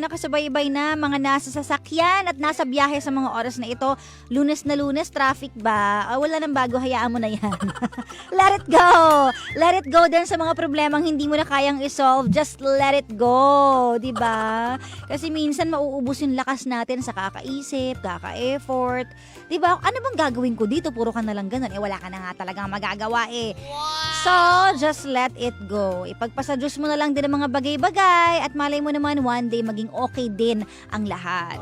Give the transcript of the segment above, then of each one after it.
nakasabay-ibay na, mga nasa sasakyan at nasa biyahe sa mga oras na ito. Lunes na Lunes, traffic ba? Wala nang bago, hayaan mo na yan. Let it go! Let it go din sa mga problemang hindi mo na kayang isolve. Just let it go, di ba? Kasi minsan mauubos yung lakas natin sa kakaisip, kaka-effort. Di ba? Ano bang gagawin ko dito? Puro ka na lang ganun. Wala ka na nga talagang magagawa eh. So, just let it go. Ipagpasa Diyos mo na lang din ang mga bagay-bagay at malay mo naman one day maging okay din ang lahat.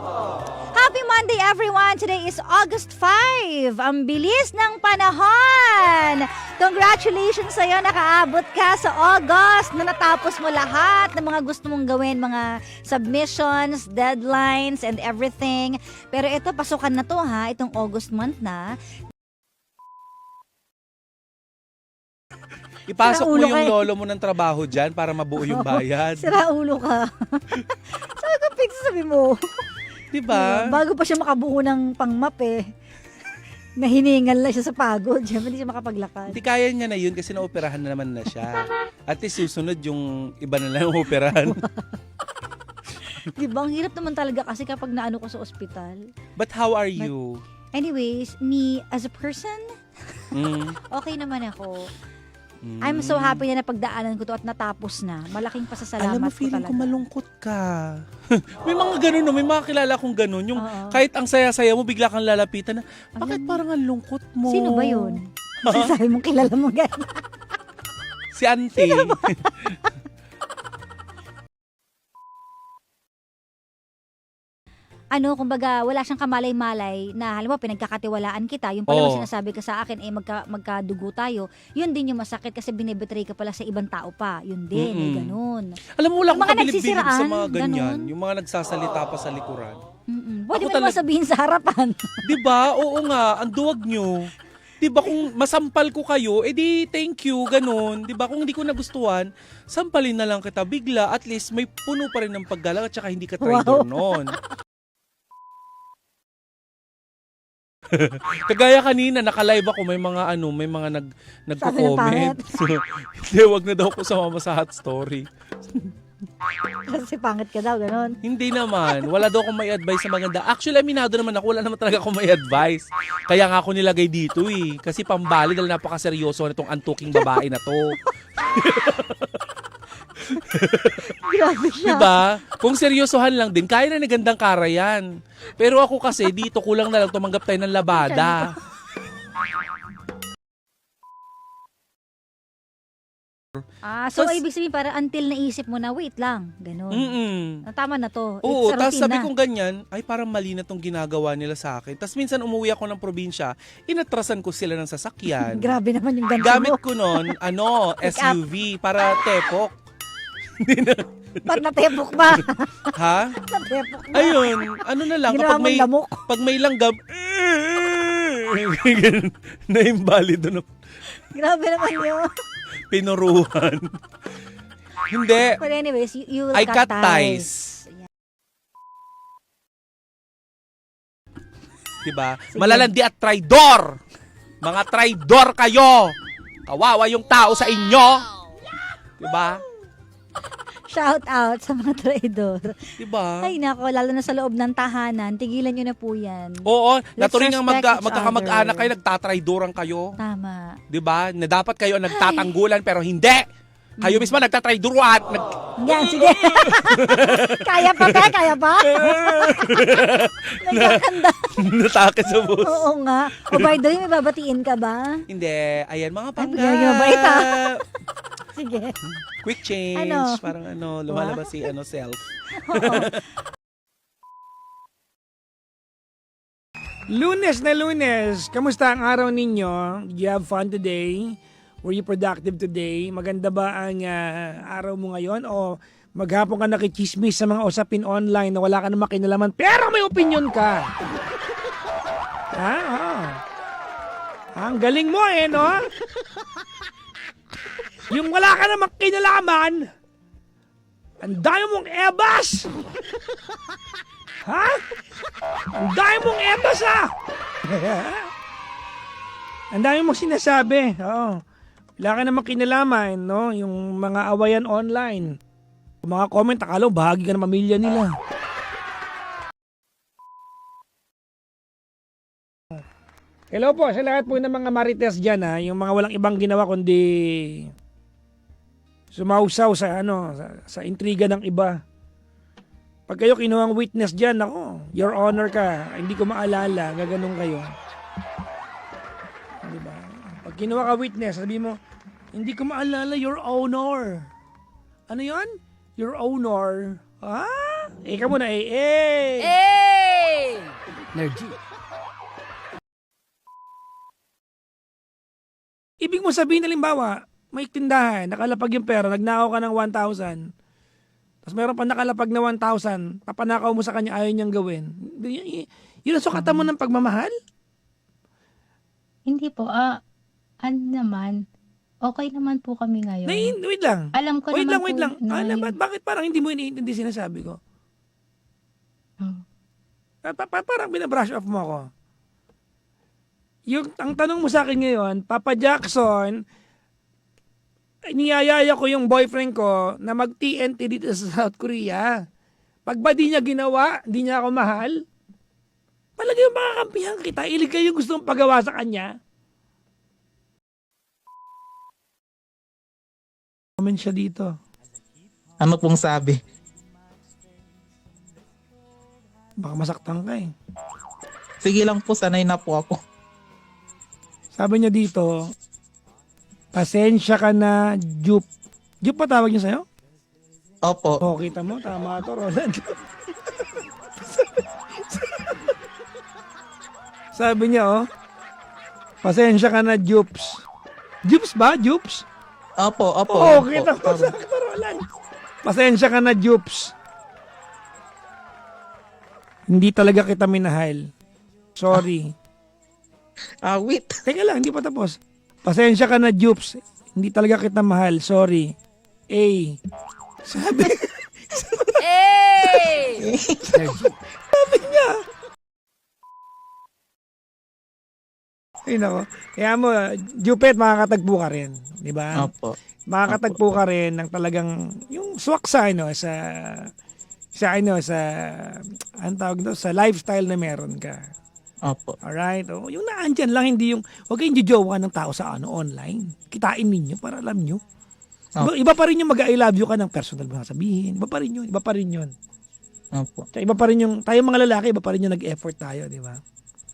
Happy Monday everyone! Today is August 5. Ang bilis ng panahon! Congratulations sa'yo, nakaabot ka sa August na natapos mo lahat ng mga gusto mong gawin, mga submissions, deadlines, and everything. Pero ito, pasukan na to ha, itong August month na. Ipasok mo Sira ulo yung ka eh. lolo mo ng trabaho dyan para mabuo yung bayad. Sira ulo ka. Sabi ko, Pix, sabi mo. Diba? Bago pa siya makabuo ng pangmap eh. Nahiningal na siya sa pagod. Siyempre, hindi siya makapaglakad. Hindi kaya niya na yun kasi naoperahan na naman na siya. At least susunod yung iba na lang operahan. Diba? Ang hirap naman talaga kasi kapag naano ko sa ospital. But how are you? Anyways, me as a person, okay naman ako. I'm so happy na napagdaanan ko to at natapos na. Malaking pasasalamat Alam mo, ko feeling talaga. ko malungkot ka. May mga ganun, no? May mga kilala kong ganun. Yung Oo. kahit ang saya-saya mo, bigla kang lalapitan na, bakit parang ang lungkot mo? Sino ba yun? Sabi mong kilala mo gano'n. Si Auntie. Kumbaga, wala siyang kamalay-malay na, halimbawa, pinagkakatiwalaan kita, yung pala Oo. yung sinasabi ka sa akin, magkadugo tayo, yun din yung masakit kasi binibetray ka pala sa ibang tao pa. Yun din, may ganun. Alam mo, wala Yung akong mga kabilib-bilib sa nagsisiraan, mga ganyan. ganun. Yung mga nagsasalita pa sa likuran. Pwede Ako mo naman sabihin sa harapan. Diba? Oo nga, ang duwag nyo. Diba kung masampal ko kayo, edi thank you, ganun. Diba kung hindi ko nagustuhan, sampalin na lang kita bigla. At least may puno pa rin ng paggalang at saka hindi ka traitor noon. Kagaya kanina, naka-live ako, may mga nagko-comment. So, hindi, wag na daw ako sumama sa hot story. Kasi pangit ka daw, ganun. Hindi naman. Wala daw akong may advice na maganda. Actually, aminado naman ako. Wala naman talaga akong may advice. Kaya nga ako nilagay dito eh. Kasi pambali dahil napakaseryoso na itong antuking babae na to. Grabe siya. Diba? Kung seryosohan lang din, kaya na nagandang kara yan. Pero ako kasi, dito kulang na lang tumanggap tayo ng labada. So Tas- ibig sabihin para until naisip mo na, wait lang, ganun. Tama na to. Oo, It's a tapos routine sabi na. kong ganyan, ay parang mali na tong ginagawa nila sa akin. Tapos minsan umuwi ako ng probinsya, inatrasan ko sila ng sasakyan. Grabe naman yung ganun Gamit mo. ko nun, SUV, para tepok. Ba't natepok ba? Ha? Natepok ba? Ayun, ano na lang, Ginawa mong lamok. pag may langgam, na-invalid na Grabe naman yun. pinuruhan. Hindi. But anyways, you will I cut ties. Ayan. Diba? Sige. Malalandi at traidor. Mga traidor kayo. Kawawa yung tao sa inyo. Diba? Shout out sa mga traidor. Diba? Ay nako, lalo na sa loob ng tahanan, tigilan nyo na po yan. Oo, Let's naturing ang respect each magkakamag-anak other. kayo, nagtatraidoran kayo. Tama. Diba? Na dapat kayo ang nagtatanggulan pero hindi. Kayo mismo nagtatraidoran. Yan, sige. Kaya pa, te? Kaya pa? Nagkakanda. Natake sa bus. Oo nga. O by the way, may babatiin ka ba? Hindi. Ayan, mga bigyan niyo mabait, panggap. Sige. Quick change. Ano? Parang lumalabas si self. Lunes na Lunes, kamusta ang araw ninyo? Did you have fun today? Were you productive today? Maganda ba ang araw mo ngayon? O maghapon ka nakichismis sa mga usapin online na wala ka na makinalaman pero may opinion ka? Ha? Oh. Ang galing mo no? Yung wala ka na makinalaman, ang dami mong ebas! Ha? Ang dami mong ebas Ang dami mong sinasabi. Oo. Wala ka namang kinalaman, no? Yung mga awayan online. Yung mga comment, akala bahagi ka ng pamilya nila. Hello po sa lahat po ng mga marites dyan, ha, yung mga walang ibang ginawa kundi sumausaw sa sa intriga ng iba. Pag kayo kinuhang witness dyan, ako, your honor ka, hindi ko maalala, gaganong kayo. Diba? Pag kinuha ka witness, sabi mo, hindi ko maalala, your honor. Ano yon? Your honor. Ah? Ika muna, eh. Hey! Energy. Ibig mo sabihin, halimbawa, may tindahan, nakalapag yung pera, nagnakaw ka ng 1,000, tapos meron pa nakalapag na 1,000, papanakaw mo sa kanya, ayaw niyang gawin. Yun ang sukatan mo ng pagmamahal? Hindi po, ano naman, okay naman po kami ngayon. Wait lang. Alam ko Wait naman lang. po na Bakit parang hindi mo iniintindi sinasabi ko? Hmm. Parang binabrush off mo ako. Ang tanong mo sa akin ngayon, Papa Jackson, niyayaya ko yung boyfriend ko na mag-TNT dito sa South Korea. Pag ba di niya ginawa, di niya ako mahal, palagay yung makakampihan kita. Ilig kayo gusto mong pagawa sa kanya. Comment siya dito. Ano pong sabi? Baka masaktan ka eh. Sige lang po, sanay na po ako. Sabi niya dito, pasensya ka na, Jup. Jup pa tawag niya sa'yo? Opo. Oo, kita mo, tama to, Roland. Sabi niya, pasensya ka na, Jups. Jups ba? Jups? Opo. Oo, kita mo, sakto, Roland. Pasensya ka na, Jups. Hindi talaga kita minahal. Sorry. Wait. Teka lang, hindi pa tapos. Pasensya ka na, Jups. Hindi talaga kita mahal. Sorry. A. Sabi. Hey! Sabi niya. Ay, nako. Kaya mo, Jupet, makakatagpo ka rin. Di ba? Opo. Makakatagpo ka rin ng talagang, yung swak sa, ang tawag doon, sa lifestyle na meron ka. Opo. Alright? O, yung naandyan lang, hindi yung, huwag kayong jojowa ng tao sa online. Kitain ninyo para alam nyo. Iba pa rin yung mag-I love you ka ng personal mo sabihin. Iba pa rin yun. Opo. Tsaka iba pa rin yung, tayo mga lalaki, iba pa rin yung nag-effort tayo, di ba?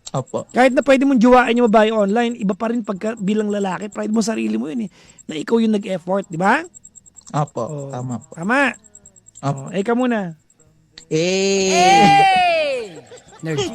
Opo. Kahit na pwede mong jowain yung babae online, iba pa rin pagka bilang lalaki, pride mo sarili mo yun eh, na ikaw yung nag-effort, di ba? Opo. Oh, Tama po. Tama. Opo. Eka muna. Eh. Hey! Energy.